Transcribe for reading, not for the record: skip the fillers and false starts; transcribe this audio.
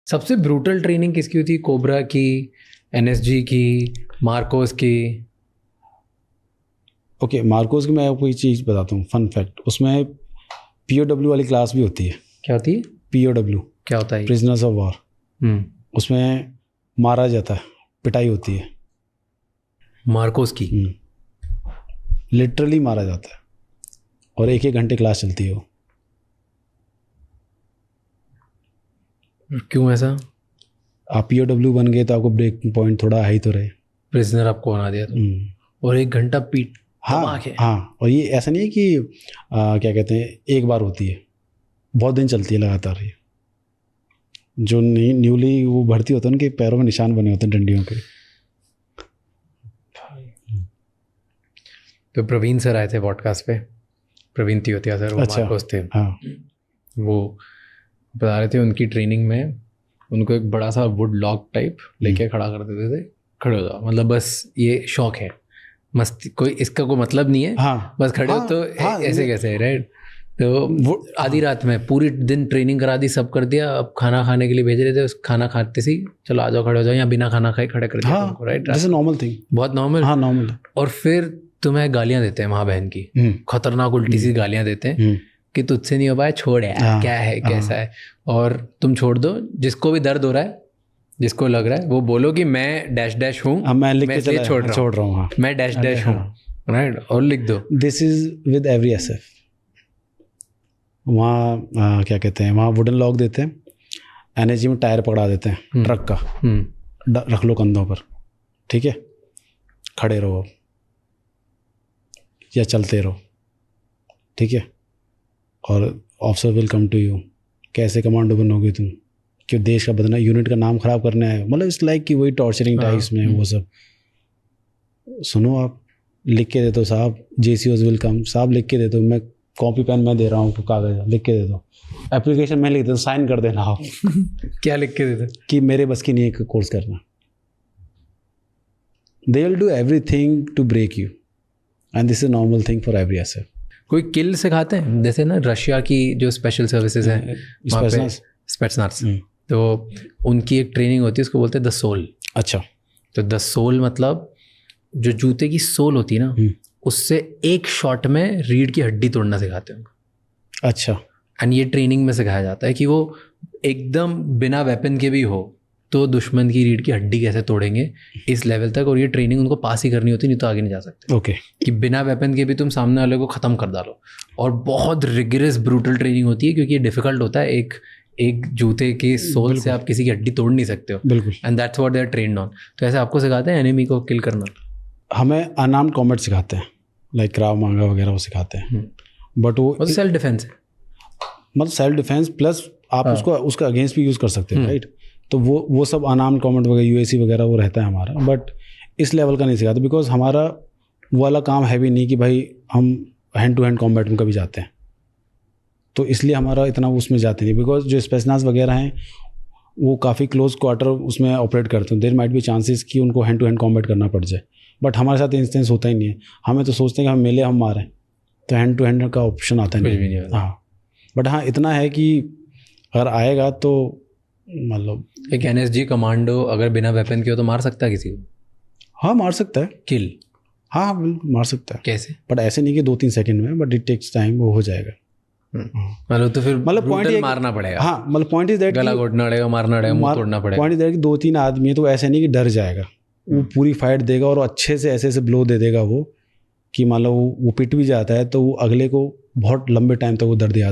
सबसे brutal training किसकी हुई थी? कोबरा की, एनएसजी की, मार्कोस की? ओके, मार्कोस की मैं आपको एक चीज़ बताता हूँ, फन फैक्ट। उसमें POW वाली क्लास भी होती है। क्या होती है? POW क्या होता है? Prisoners of war. उसमें मारा जाता है, पिटाई होती है। मार्कोस की? लिटरली मारा जाता है, और 1-1 घंटे क्लास चलती है वो। क्यों ऐसा? आप POW बन गए तो आपको ब्रेक पॉइंट थोड़ा हाई तो रहे। प्रिजनर आपको बना दिया तो, और 1 घंटा पीट हाँ हाँ, और ये ऐसा नहीं है कि क्या कहते हैं एक बार होती है, बहुत दिन चलती है लगातार। ये जो न्यूली वो भर्ती होते हैं उनके पैरों में निशान बने होते हैं डंडियों के। तो प्रवीण सर आए थे पॉडकास्ट पे, प्रवीण तियोतिया सर, वो अच्छा, मार्कोस थे। हाँ। वो बता रहे थे उनकी ट्रेनिंग में उनको एक बड़ा सा वुड लॉक टाइप लेके खड़ा कर देते थे, खड़े हो जाओ, मतलब बस ये शौक है, मस्ती, कोई इसका कोई मतलब नहीं है। हाँ, बस खड़े हो तो ऐसे कैसे, राइट? तो वो आधी रात में पूरी दिन ट्रेनिंग करा दी, सब कर दिया, अब खाना खाने के लिए भेज रहे थे, उस खाना खाते सी चलो आ जाओ, खड़े हो जाओ, या बिना खाना खाए खड़े कर दिया तुमको, right? This is normal thing, बहुत नॉर्मल। हाँ नॉर्मल। और फिर तुम्हें गालियां देते हैं माँ बहन की, खतरनाक उल्टी सी गालियां देते हैं कि तुझसे नहीं हो पाया, छोड़ यार, क्या है कैसा है, और तुम छोड़ दो। जिसको भी दर्द हो रहा है, जिसको लग रहा है, वो बोलो कि मैं डैश डैश हूँ, मैं लिख के छोड़ रहा हूँ, हाँ, मैं डैश डैश हूँ, राइट? और लिख दो। This is with every SF। वहाँ क्या कहते हैं, वहाँ वुडन लॉक देते हैं, एनर्जी में टायर पकड़ा देते हैं ट्रक का, रख लो कंधों पर, ठीक है, खड़े रहो या चलते रहो, ठीक है, और officer will come to you. कैसे कमांडो बनोगे तुम, क्यों देश का बदना, यूनिट का नाम खराब करने आए, मतलब इट्स लाइक कि वही टॉर्चरिंग टाइप्स में वो सब। सुनो, आप लिख के दे दो साहब, JCOs विल कम, साहब लिख के दे दो, मैं कॉपी पेन मैं दे रहा हूँ, कागज लिख के दे दो, एप्लीकेशन मैं लिख दे दो, साइन कर देना आप। क्या लिख के दे दो? कि मेरे बस की नहीं है कोर्स करना। They will do everything to break you, and this is normal thing for every SF। कोई किल सिखाते हैं, जैसे ना रशिया की जो स्पेशल सर्विसेज हैं, स्पेट्सनाज, तो उनकी एक ट्रेनिंग होती है, उसको बोलते हैं द सोल। अच्छा, तो द सोल मतलब जो जूते की सोल होती है ना, उससे एक शॉट में रीढ़ की हड्डी तोड़ना सिखाते हैं उनको। अच्छा। एंड ये ट्रेनिंग में सिखाया जाता है कि वो एकदम बिना वेपन के भी हो तो दुश्मन की रीढ़ की हड्डी कैसे तोड़ेंगे, इस लेवल तक। और ये ट्रेनिंग उनको पास ही करनी होती, नहीं तो आगे नहीं जा सकते। ओके। कि बिना वेपन के भी तुम सामने वाले को ख़त्म कर डालो। और बहुत रिगरस ब्रूटल ट्रेनिंग होती है, क्योंकि ये डिफिकल्ट होता है। एक जूते के सोल से आप किसी की हड्डी तोड़ नहीं सकते हो। बिल्कुल। And that's what they are trained on. तो ऐसे आपको सिखाते हैं एनिमी को किल करना? हमें अनआर्म्ड कॉम्बैट सिखाते हैं, लाइक क्राव मांगा वगैरह वो सिखाते हैं, बट वो सेल्फ डिफेंस है। मतलब सेल्फ डिफेंस प्लस आप उसका अगेंस्ट भी यूज़ कर सकते हैं, राइट? तो वो सब अनआर्म्ड कॉम्बैट वगैरह, UAC वगैरह वो रहता है हमारा, बट इस लेवल का नहीं सिखाते, बिकॉज हमारा वो वाला काम है भी नहीं कि भाई हम हैंड टू हैंड कॉम्बैट में कभी जाते हैं, तो इसलिए हमारा इतना उसमें जाते नहीं। बिकॉज जो स्पेशनाज वगैरह हैं वो काफ़ी क्लोज क्वार्टर उसमें ऑपरेट करते हैं, देयर माइट बी चांसेस कि उनको हैंड टू हैंड कॉम्बैट करना पड़ जाए, बट हमारे साथ इंस्टेंस होता ही नहीं है। हमें तो सोचते हैं कि हम मिले हम मारें, तो हैंड टू हैंड का ऑप्शन आता नहीं। हाँ, बट हाँ इतना है कि अगर आएगा तो मतलब एक NSG कमांडो अगर बिना वेपन के हो तो मार सकता है किसी को? हाँ मार सकता है, किल। हाँ बिल्कुल मार सकता है। कैसे? बट ऐसे नहीं कि 2-3 सेकंड में, बट इट टेक्स टाइम, वो हो जाएगा। मतलब तो फिर मतलब पॉइंट मारना पड़ेगा। हाँ मतलब पॉइंट इज दैट, गला घोटना पड़ेगा, मारना पड़ेगा, मुंह तोड़ना पड़ेगा। पॉइंट इज दैट कि 2-3 आदमी है तो ऐसे नहीं कि डर जाएगा, वो पूरी फाइट देगा और अच्छे से ऐसे ब्लो दे देगा वो, कि मान लो वो पिट भी जाता है तो वो अगले को बहुत लंबे टाइम तक वो दर्द याद